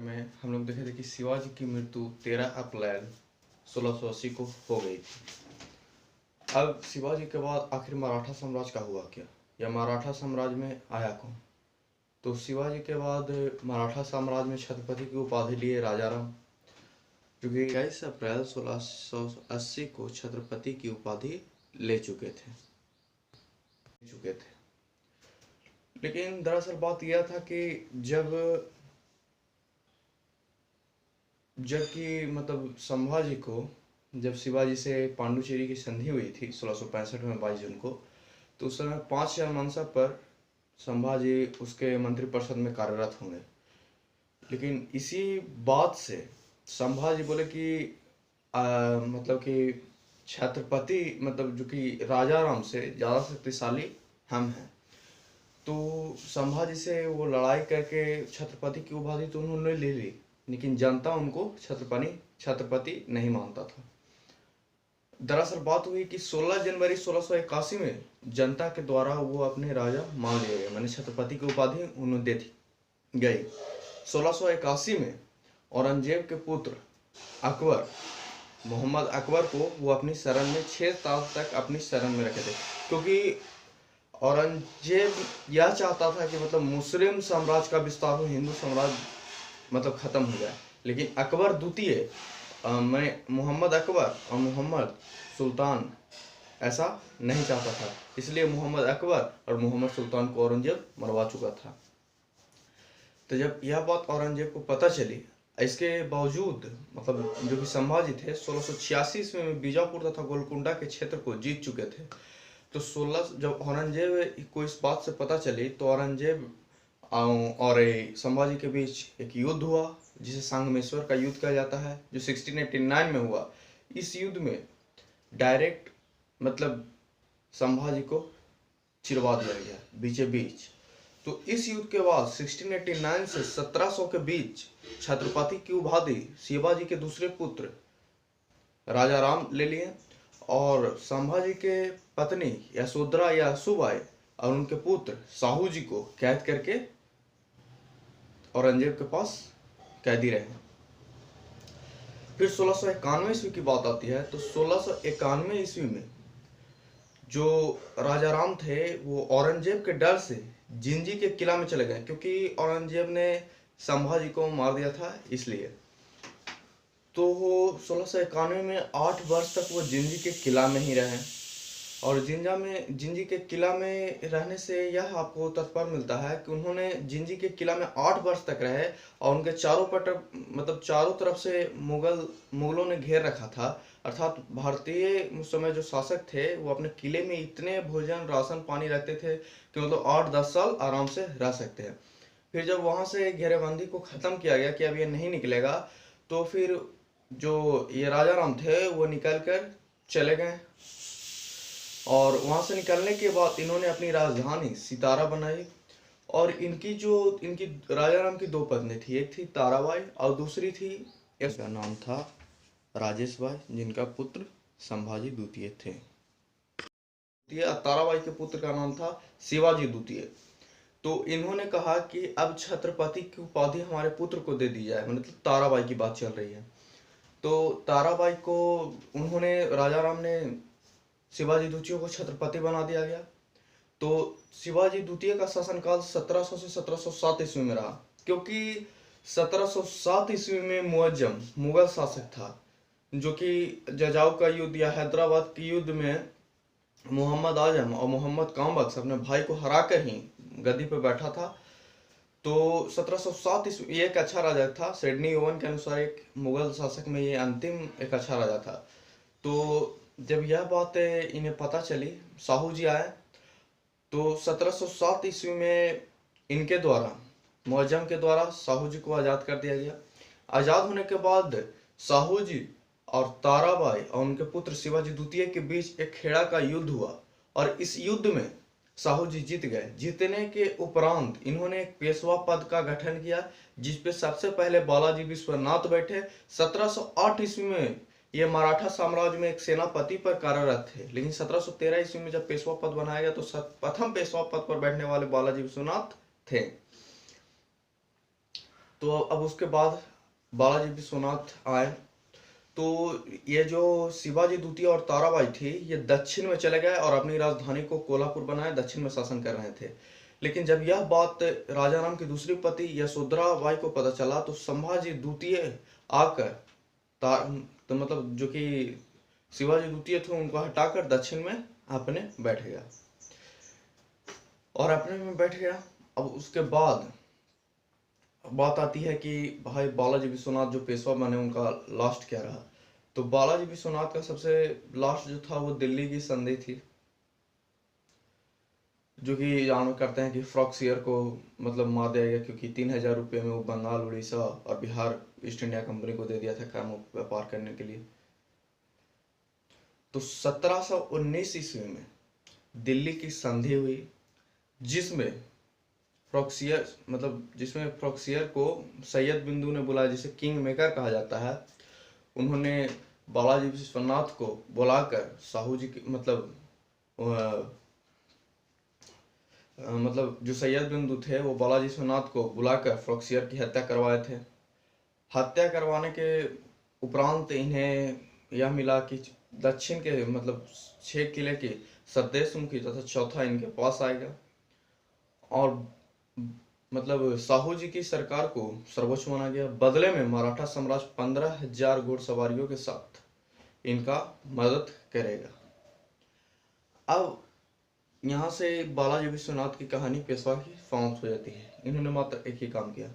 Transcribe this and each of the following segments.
में हम लोग देखे थे कि शिवाजी की मृत्यु 13 अप्रैल 1680 को हो गई थी। अब शिवाजी के बाद आखिर मराठा साम्राज्य का हुआ क्या, या मराठा साम्राज्य में आया कौन? तो शिवाजी के बाद मराठा साम्राज्य में छत्रपति की उपाधि लिए राजाराम, जो कि 21 अप्रैल 1680 को छत्रपति की उपाधि ले चुके थे। लेकिन दरअसल बात यह था कि जबकि मतलब संभाजी को, जब शिवाजी से पांडुचेरी की संधि हुई थी 1665 में 22 जून को, तो उस समय 5000 मनसा पर संभाजी उसके मंत्रिपरिषद में कार्यरत होंगे। लेकिन इसी बात से संभाजी बोले कि मतलब कि छत्रपति मतलब जो कि राजाराम से ज़्यादा शक्तिशाली हम हैं। तो संभाजी से वो लड़ाई करके छत्रपति की उपाधि तो उन्होंने ले ली, लेकिन जनता उनको छत्रपति नहीं मानता था। दरअसल बात हुई कि 16 जनवरी 1681 में जनता के द्वारा वो अपने राजा मान लिए गए, मैंने छत्रपति की उपाधि उन्हें दे दी गई। 1681 में औरंगजेब के पुत्र अकबर, मोहम्मद अकबर को वो अपनी शरण में 6 साल तक अपनी शरण में रखे थे, क्योंकि औरंगजेब यह चाहता था कि मतलब मुस्लिम साम्राज्य का विस्तार हो, हिंदू साम्राज्य मतलब खत्म हो जाए। लेकिन अकबर द्वितीय मोहम्मद अकबर और मोहम्मद सुल्तान ऐसा नहीं चाहता था, इसलिए मोहम्मद अकबर और मोहम्मद सुल्तान को औरंगजेब मरवा चुका था। तो जब यह बात औरंगजेब को पता चली, इसके बावजूद मतलब जो कि संभाजी थे 1686 ईस्वी में बीजापुर तथा गोलकुंडा के क्षेत्र को जीत चुके थे। तो 16 जब औरंगजेब को इस बात से पता चली, तो औरंगजेब और संभाजी के बीच एक युद्ध हुआ, जिसे संगमेश्वर का युद्ध कहा जाता है, जो 1689 में हुआ। इस युद्ध में डायरेक्ट मतलब संभाजी को चिरवा दिया गया बीचे बीच। तो इस युद्ध के बाद 1689 से 1700 के बीच छत्रपति की उपाधि शिवाजी के दूसरे पुत्र राजाराम ले लिए, और संभाजी के पत्नी यशोधरा या यशोबाई और उनके पुत्र साहू जी को कैद करके औरंगजेब के पास कैदी रहे। फिर 1691 ईस्वी की बात आती है। तो 1691 ईस्वी में जो राजाराम थे वो औरंगजेब के डर से जिंजी के किला में चले गए, क्योंकि औरंगजेब ने संभाजी को मार दिया था इसलिए। तो वो 1691 में 8 वर्ष तक वो जिंजी के किला में ही रहे, और जिंजी के किला में रहने से यह आपको तात्पर्य मिलता है कि उन्होंने जिंजी के किला में 8 वर्ष तक रहे, और उनके चारों तरफ से मुगलों ने घेर रखा था। अर्थात भारतीय उस समय जो शासक थे वो अपने किले में इतने भोजन राशन पानी रखते थे कि मतलब 8-10 साल आराम से रह सकते हैं। फिर जब वहां से घेरेबंदी को खत्म किया गया कि अब ये नहीं निकलेगा, तो फिर जो ये राजाराम थे वो निकल कर चले गए, और वहां से निकलने के बाद इन्होंने अपनी राजधानी सितारा बनाई। और इनकी राजाराम की 2 पत्नी थी, एक थी ताराबाई और दूसरी थी, इसका नाम था राजेश बाई, जिनका पुत्र संभाजी द्वितीय थे। ताराबाई के पुत्र का नाम था शिवाजी द्वितीय। तो इन्होंने कहा कि अब छत्रपति की उपाधि हमारे पुत्र को दे दी जाए, मतलब ताराबाई की बात चल रही है। तो ताराबाई को उन्होंने राजाराम ने शिवाजी द्वितीय को छत्रपति बना दिया गया। तो शिवाजी द्वितीय का शासनकाल 1700 से 1707 ईस्वी में रहा, क्योंकि 1707 ईस्वी में मुअज्जम मुगल शासक था, जो कि जजाऊ का युद्ध या हैदराबाद के युद्ध में मोहम्मद आजम और मोहम्मद कामबख्श अपने भाई को हराकर ही गद्दी पर बैठा था। तो 1707 ईस्वी ये एक अच्छा राजा था। सिडनी ओवन के अनुसार एक मुगल शासक में ये अंतिम एक अच्छा राजा था। तो जब यह बात इन्हें पता चली, साहू जी आए, तो 1707 ईस्वी में इनके द्वारा मुअज्जम के द्वारा साहू जी को आज़ाद कर दिया गया। आज़ाद होने के बाद साहू जी और ताराबाई और उनके पुत्र शिवाजी द्वितीय के बीच एक खेड़ा का युद्ध हुआ, और इस युद्ध में साहू जी जीत गए। जीतने के उपरांत इन्होंने एक पेशवा पद का गठन किया, जिसपे सबसे पहले बालाजी विश्वनाथ बैठे। 1708 ईस्वी में ये मराठा साम्राज्य में एक सेनापति पर कार्यरत थे, लेकिन 1713 ईस्वी में जब पेशवा पद बनाया गया तो प्रथम पेशवा पद पर बैठने वाले बालाजी विश्वनाथ थे। तो अब उसके बाद बालाजी विश्वनाथ आए। तो ये जो शिवाजी द्वितीय और ताराबाई थी, ये दक्षिण में चले गए और अपनी राजधानी को कोल्हापुर बनाए, दक्षिण में शासन कर रहे थे। लेकिन जब यह बात राजा राम की दूसरी पति यशोधरा बाई को पता चला, तो संभाजी द्वितीय आकर तो मतलब जो कि शिवाजी द्वितीय थे उनको हटाकर दक्षिण में अपने बैठ गया और अपने में बैठ गया। अब उसके बाद बात आती है कि भाई बालाजी विश्वनाथ जो पेशवा बने उनका लास्ट क्या रहा। तो बालाजी विश्वनाथ का सबसे लास्ट जो था वो दिल्ली की संधि थी, जो कि जान करते हैं कि फ्रॉक्सियर को मतलब मार दिया गया, क्योंकि 3,000 रुपये में वो बंगाल, उड़ीसा और बिहार ईस्ट इंडिया कंपनी को दे दिया था काम व्यापार करने के लिए। तो 1719 ईस्वी में दिल्ली की संधि हुई, जिसमें फ्रॉक्सियर को सैयद बिंदु ने बुलाया, जिसे किंग मेकर कहा जाता है। उन्होंने बालाजी विश्वनाथ को बुलाकर साहू जी की मतलब जो सैयद बिंदु थे वो बालाजी विश्वनाथ को बुलाकर फ्रॉक्सियर की हत्या करवाए थे। हत्या करवाने के उपरांत इन्हें यह मिला कि दक्षिण के मतलब 6 किले की सरदेशमुखी तथा चौथा इनके पास आएगा, और मतलब साहू जी की सरकार को सर्वोच्च माना गया। बदले में मराठा साम्राज्य 15,000 घुड़सवारियों के साथ इनका मदद करेगा। अब यहाँ से बालाजी विश्वनाथ की कहानी पेशवा की समाप्त हो जाती है। इन्होंने मात्र एक ही काम किया,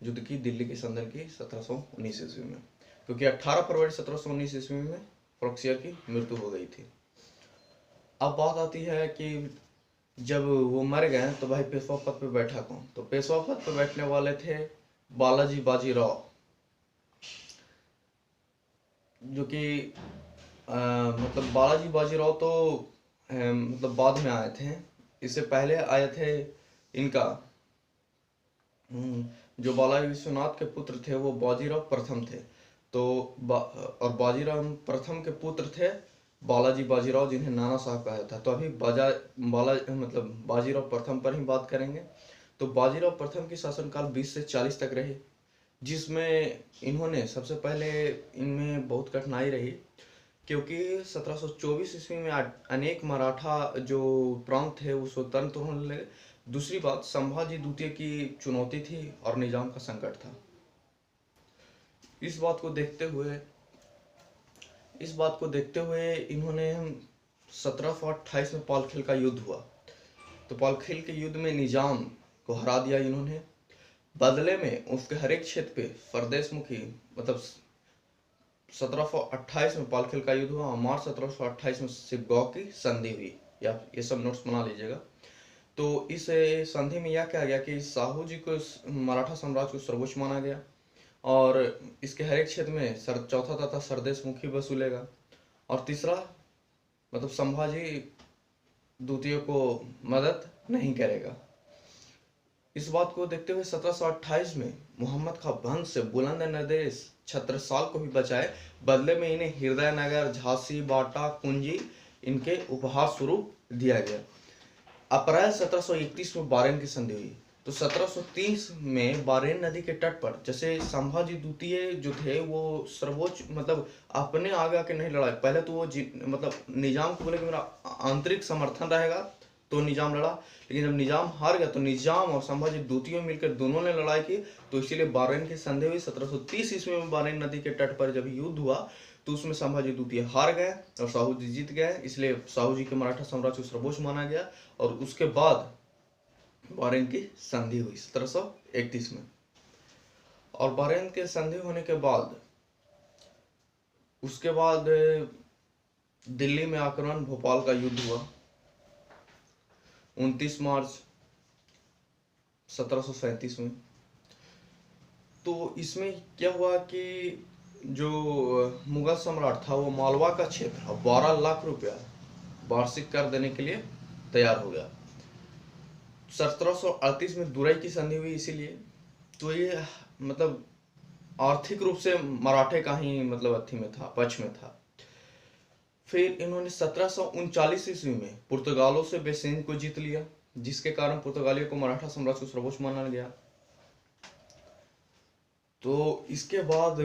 युद्ध की, दिल्ली की संधि की 1719 ईस्वी में, क्योंकि 18 फरवरी 1719 ईस्वी में फ्रॉक्सियर की मृत्यु हो गई थी। अब बात आती है कि जब वो मर गए तो भाई पेशवा पद पे बैठा कौन। तो पेशवा पद पे बैठने वाले थे बालाजी बाजीराव, जो कि मतलब बालाजी बाजीराव तो मतलब बाद में आए थे। इससे पहले आए थे इनका जो बालाजी विश्वनाथ के पुत्र थे वो बाजीराव प्रथम थे। तो और बाजीराव प्रथम के पुत्र थे बालाजी बाजीराव, जिन्हें नाना साहब कहा जाता है। तो अभी बाजीराव प्रथम पर ही बात करेंगे। तो बाजीराव प्रथम की शासनकाल 20 से 40 तक रही, जिसमें इन्होंने सबसे पहले इनमें बहुत कठिनाई रही, क्योंकि 1724 ईस्वी में अनेक मराठा जो प्रांत थे वो स्वतंत्र होने लगे। दूसरी बात, संभाजी द्वितीय की चुनौती थी और निजाम का संकट था। इस बात को देखते हुए इन्होंने 1728 में पालखेल का युद्ध हुआ। तो पालखेल के युद्ध में निजाम को हरा दिया इन्होंने। बदले में उसके हर एक क्षेत्र पे फरदेशमुखी मतलब 1728 में पालखेल का युद्ध हुआ, मार्च 1728 में शिवगांव की संधि हुई। या ये सब नोट्स बना लीजिएगा। तो इस संधि में यह कहा गया कि साहू जी को मराठा साम्राज्य को सर्वोच्च माना गया और इसके हर एक क्षेत्र में चौथा तथा सरदेशमुखी वसूलेगा, और तीसरा मतलब संभाजी द्वितीय को मदद नहीं करेगा। इस बात को देखते हुए 1728 में मोहम्मद खां वंश से बुलंद नदेश छत्रसाल को भी बचाए। बदले में इन्हें हृदयनगर, झांसी, बाटा, कुंजी इनके उपहार स्वरूप दिया गया। अप्रैल 1731 में बारेन की संधि हुई। तो 1730 में बारेन नदी के तट पर, जैसे संभाजी द्वितीय जो थे वो सर्वोच्च मतलब अपने आगे आके नहीं लड़ा। पहले तो वो मतलब निजाम को बोले कि मेरा आंतरिक समर्थन रहेगा, तो निजाम लड़ा। लेकिन जब निजाम हार गया तो निजाम और संभाजी द्वितीय मिलकर दोनों ने लड़ाई की, तो इसीलिए बारेन की संधि हुई। 1730 ईस्वी में बारेन नदी के तट पर जब युद्ध हुआ तो उसमें संभाजी द्वितीय हार गए और साहू जी जीत गए, इसलिए साहू जी के मराठा साम्राज्य को सर्वोच्च माना गया। और उसके बाद बारेन की संधि हुई 1731 में। और बारेन के संधि होने के बाद उसके बाद दिल्ली में आक्रमण, भोपाल का युद्ध हुआ 29 मार्च 1737 में। तो इसमें क्या हुआ कि जो मुगल सम्राट था वो मालवा का क्षेत्र 12 लाख रुपया वार्षिक कर देने के लिए तैयार हो गया। 1738 में दुरई की संधि हुई, इसीलिए तो ये मतलब आर्थिक रूप से मराठे का ही मतलब अथी में था, पक्ष में था। फिर इन्होंने 1739 ईस्वी में पुर्तगालों से बेसेन को जीत लिया, जिसके कारण पुर्तगालियों को मराठा साम्राज्य को सर्वोच्च माना गया। तो इसके बाद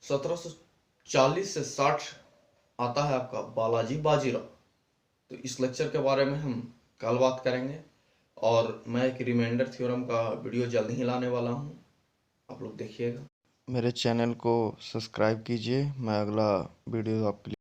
1740 से 60 आता है आपका बालाजी बाजीराव। तो इस लेक्चर के बारे में हम कल बात करेंगे, और मैं एक रिमाइंडर थ्योरम का वीडियो जल्द ही लाने वाला हूँ, आप लोग देखिएगा। मेरे चैनल को सब्सक्राइब कीजिए, मैं अगला वीडियो आपके लिए